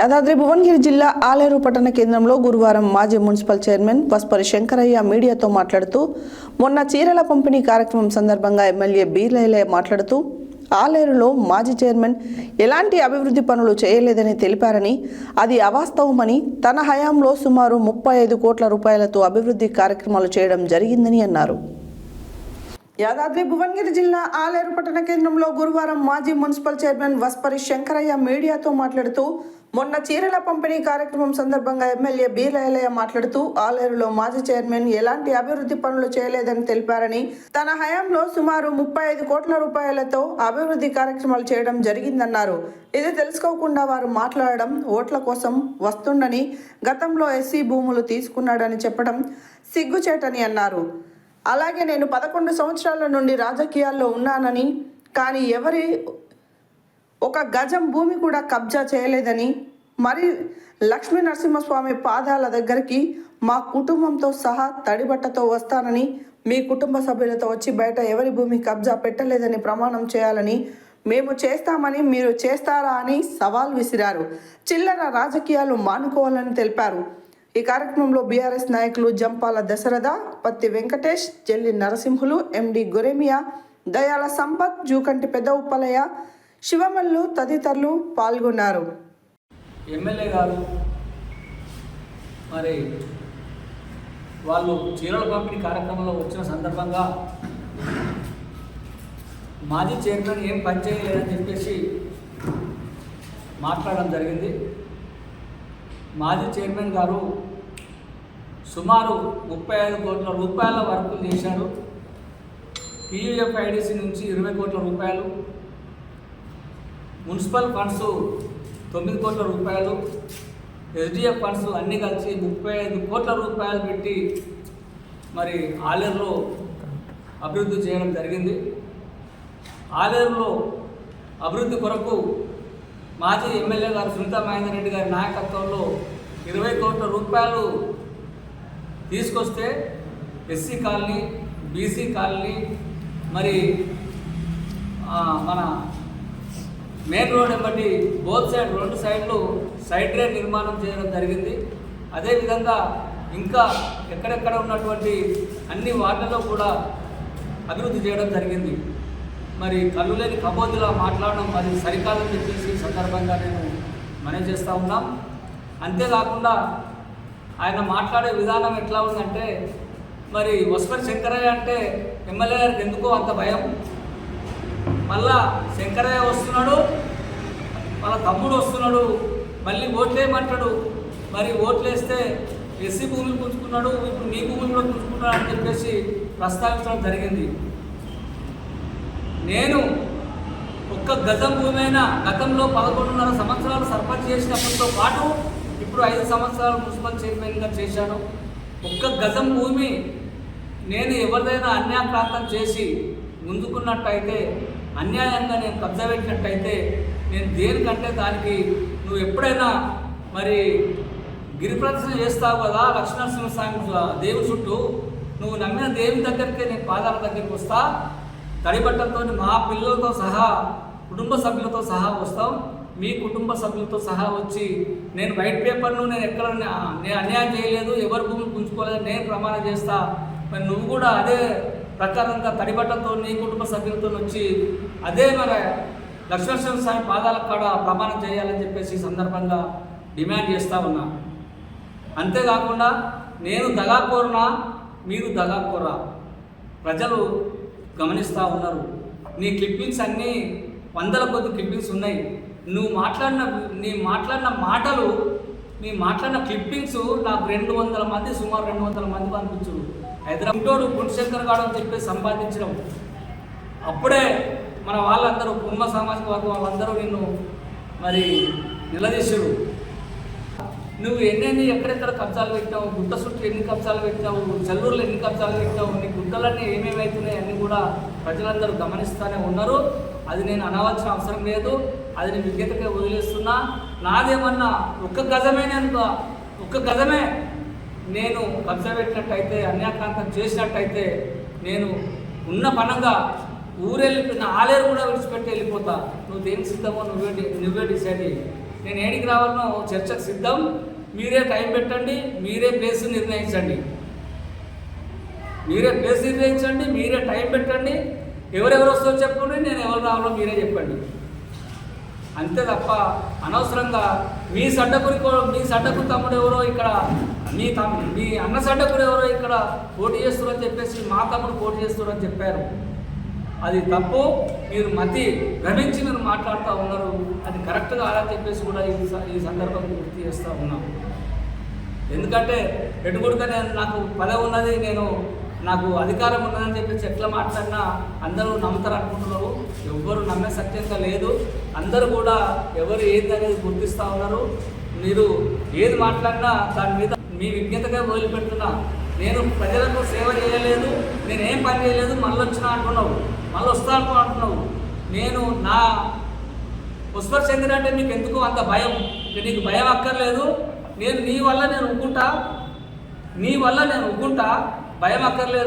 యాదాద్రి భువనగిరి జిల్లా ఆలేరు పట్టణ కేంద్రంలో గురువారం మాజీ మున్సిపల్ చైర్మన్ వస్పరి శంకరయ్య మీడియాతో మాట్లాడుతూ మొన్న చీరల పంపిణీ కార్యక్రమం సందర్భంగా ఎమ్మెల్యే బీర్లయ్య మాట్లాడుతూ ఆలేరులో మాజీ చైర్మన్ ఎలాంటి అభివృద్ధి పనులు చేయలేదని తెలిపారని, అది అవాస్తవమని, తన హయాంలో సుమారు 35 కోట్ల రూపాయలతో అభివృద్ధి కార్యక్రమాలు చేయడం జరిగిందని అన్నారు. యాదాద్రి భువనగిరి జిల్లా ఆలేరు పట్టణ కేంద్రంలో గురువారం మాజీ మున్సిపల్ చైర్మన్ వస్పరి శంకరయ్య మీడియాతో మాట్లాడుతూ మొన్న చీరల పంపిణీ కార్యక్రమం సందర్భంగా ఎమ్మెల్యే బీర్లయ్య మాట్లాడుతూ ఆలేరులో మాజీ చైర్మన్ ఎలాంటి అభివృద్ధి పనులు చేయలేదని తెలిపారని, తన హయాంలో సుమారు 35 కోట్ల రూపాయలతో అభివృద్ధి కార్యక్రమాలు చేయడం జరిగిందన్నారు. ఇది తెలుసుకోకుండా వారు మాట్లాడడం ఓట్ల కోసం వస్తుండని, గతంలో ఎస్సీ భూములు తీసుకున్నాడని చెప్పడం సిగ్గుచేటని అన్నారు. అలాగే నేను 11 సంవత్సరాల నుండి రాజకీయాల్లో ఉన్నానని, కానీ ఎవరి ఒక గజం భూమి కూడా కబ్జా చేయలేదని, మరి లక్ష్మీ నరసింహస్వామి పాదాల దగ్గరికి మా కుటుంబంతో సహా తడిబట్టతో వస్తానని, మీ కుటుంబ సభ్యులతో వచ్చి బయట ఎవరి భూమి కబ్జా పెట్టలేదని ప్రమాణం చేయాలని, మేము చేస్తామని మీరు చేస్తారా అని సవాల్ విసిరారు. చిల్లర రాజకీయాలు మానుకోవాలని తెలిపారు. ఈ కార్యక్రమంలో బీఆర్ఎస్ నాయకులు జంపాల దశరథ, పత్తి వెంకటేష్, జల్లి నరసింహులు, ఎండి గొరెమియా, దయాల సంపత్, జూకంటి పెద్ద ఉప్పలయ్య, శివమల్లు తదితరులు పాల్గొన్నారు. ఎమ్మెల్యే గారు మరి వాళ్ళు చీరల పంపిణీ కార్యక్రమంలో వచ్చిన సందర్భంగా మాజీ చైర్మన్ ఏం పని చేయలేదని చెప్పేసి మాట్లాడడం జరిగింది. మాజీ చైర్మన్ గారు సుమారు 35 కోట్ల రూపాయల వర్కులు చేశారు. PUFIDC నుంచి 20 కోట్ల రూపాయలు, మున్సిపల్ ఫండ్స్ 9 కోట్ల రూపాయలు, SDF ఫండ్స్ అన్నీ కలిసి 35 కోట్ల రూపాయలు పెట్టి మరి ఆలేరులో అభివృద్ధి చేయడం జరిగింది. ఆలేరులో అభివృద్ధి కొరకు మాజీ ఎమ్మెల్యే గారు సునీతా మహేందర్ రెడ్డి గారి నాయకత్వంలో 20 కోట్ల రూపాయలు తీసుకొస్తే ఎస్సీ కాలనీ, బీసీ కాలనీ, మరి మన మెయిన్ రోడ్ బట్టి బోత్ సైడ్ 2 సైడ్లు సైడ్ డ్రైన్ నిర్మాణం చేయడం జరిగింది. అదేవిధంగా ఇంకా ఎక్కడెక్కడ ఉన్నటువంటి అన్ని వార్డులలో కూడా అభివృద్ధి చేయడం జరిగింది. మరి కళ్ళు లేని కబోదిలా మాట్లాడడం అది సరికాదని చెప్పేసి సందర్భంగా నేను మనవి చేస్తూ ఉన్నాం. అంతేకాకుండా ఆయన మాట్లాడే విధానం ఎట్లా ఉందంటే, మరి వస్పరి శంకరయ్య అంటే ఎమ్మెల్యే గారికి ఎందుకో అంత భయం. మళ్ళా శంకరయ్య వస్తున్నాడు, వాళ్ళ తమ్ముడు వస్తున్నాడు, మళ్ళీ ఓట్లేయమంటాడు. మరి ఓట్లేస్తే ఎస్సీ భూములు పుంజుకున్నాడు, ఇప్పుడు నీ భూములు కూడా పుంజుకున్నాడు అని చెప్పేసి ప్రస్తావించడం జరిగింది. నేను ఒక్క గజం భూమి అయినా గతంలో 11.5 సంవత్సరాలు సర్పంచ్ చేసినప్పటితో పాటు ఇప్పుడు 5 సంవత్సరాలు మున్సిపల్ చైర్మన్గా చేశాను. ఒక్క గజం భూమి నేను ఎవరిదైనా అన్యాయప్రాంతం చేసి ముందుకున్నట్టయితే, అన్యాయంగా నేను కబ్జా పెట్టినట్టయితే, నేను దేనికంటే దానికి నువ్వు ఎప్పుడైనా మరి గిరి ప్రదర్శన చేస్తావు కదా లక్ష్మీనరసింహస్వామి దేవుని చుట్టూ, నువ్వు నమ్మిన దేవుని దగ్గరికే నేను పాదాల దగ్గరికి వస్తా, తడిబట్టలతో మా పిల్లలతో సహా కుటుంబ సభ్యులతో సహా వస్తాం, మీ కుటుంబ సభ్యులతో సహా వచ్చి నేను వైట్ పేపర్ను నేను ఎక్కడ నేను అన్యాయం చేయలేదు, ఎవరి భూములు పుంజుకోలేదు నేను ప్రమాణం చేస్తా, మరి నువ్వు కూడా అదే ప్రకారంగా తడిబట్టలతో నీ కుటుంబ సభ్యులతో వచ్చి అదే మరి లక్ష్మీనరసింహస్వామి పాదాల కాడ ప్రమాణం చేయాలని చెప్పేసి సందర్భంగా డిమాండ్ చేస్తూ ఉన్నా. అంతేకాకుండా నేను దగాకోరునా, మీరు దగాకోరా, ప్రజలు గమనిస్తూ ఉన్నారు. నీ క్లిప్పింగ్స్ అన్నీ 100 కొద్ది క్లిప్పింగ్స్ ఉన్నాయి. నువ్వు మాట్లాడిన మాటలు, నీ మాట్లాడిన క్లిప్పింగ్స్ నాకు 200 మంది, సుమారు 200 మంది పంపించు. హైదరాబాద్ గుణశంకర్ గారు అని చెప్పి సంపాదించడం, అప్పుడే మన వాళ్ళందరూ కుటుంబ సామాజిక వర్గం వాళ్ళందరూ నిన్ను మరి నిలదీశారు. నువ్వు ఎన్నెన్ని ఎక్కడెక్కడ కబ్జాలు పెట్టావు, గుట్ట చుట్టూ ఎన్ని కబ్జాలు పెట్టావు, చెల్లూరులో ఎన్ని కబ్జాలు పెట్టావు, నీ గుట్టలన్నీ ఏమేమవుతున్నాయి అన్నీ కూడా ప్రజలందరూ గమనిస్తూనే ఉన్నారు. అది నేను అనవలసిన అవసరం లేదు, అది నేను విజ్ఞతకే వదిలేస్తున్నా. నాదేమన్నా ఒక్క గజమే నేను కబ్జా పెట్టినట్టయితే, అన్యాక్రాంతం చేసినట్టయితే, నేను ఉన్న పనంగా ఊరెళ్ళి ఆలేరు కూడా విడిచిపెట్టి వెళ్ళిపోతా. నువ్వు దేనికి సిద్ధమో నువ్వే డిసైడ్ అయ్యి. నేను ఏడికి రావాలనో చర్చకు సిద్ధం. మీరే టైం పెట్టండి, మీరే ప్లేస్ నిర్ణయించండి, మీరే టైం పెట్టండి. ఎవరెవరు వస్తారో చెప్పండి, నేను ఎవరు రావాలో మీరే చెప్పండి. అంతే తప్ప అనవసరంగా మీ సడ్డకు తమ్ముడు ఎవరో ఇక్కడ, మీ అన్న సడ్డకుడు ఎవరో ఇక్కడ పోటీ చేస్తున్నారని చెప్పేసి మా తమ్ముడు పోటీ చేస్తున్నారని చెప్పారు. అది తప్పు. మీరు మతి భ్రమించి మీరు మాట్లాడుతూ ఉన్నారు. అది కరెక్ట్ కాదని చెప్పేసి కూడా ఈ సందర్భంగా గుర్తు చేస్తూ ఉన్నాం. ఎందుకంటే ఎటుకొడుక నాకు పదవి ఉన్నది, నాకు అధికారం ఉన్నదని చెప్పేసి ఎట్లా మాట్లాడినా అందరూ నమ్ముతారు అనుకుంటున్నారు. ఎవ్వరు నమ్మే సత్యంగా లేదు. అందరూ కూడా ఎవరు ఏందనేది గుర్తిస్తూ ఉన్నారు. మీరు ఏది మాట్లాడినా దాని మీద మీ విజ్ఞతగా వదిలిపెడుతున్నా. నేను ప్రజలకు సేవ చేయలేదు, నేనేం పని చేయలేదు, మళ్ళీ వచ్చినా అంటున్నావు, మళ్ళీ వస్తా అంటున్నావు. నేను నా పుష్పర్ చంద్ర అంటే మీకు ఎందుకు అంత భయం? నీకు భయం అక్కర్లేదు. నీ వల్ల నేను ఉక్కుంటా, భయం అక్కర్లేదు.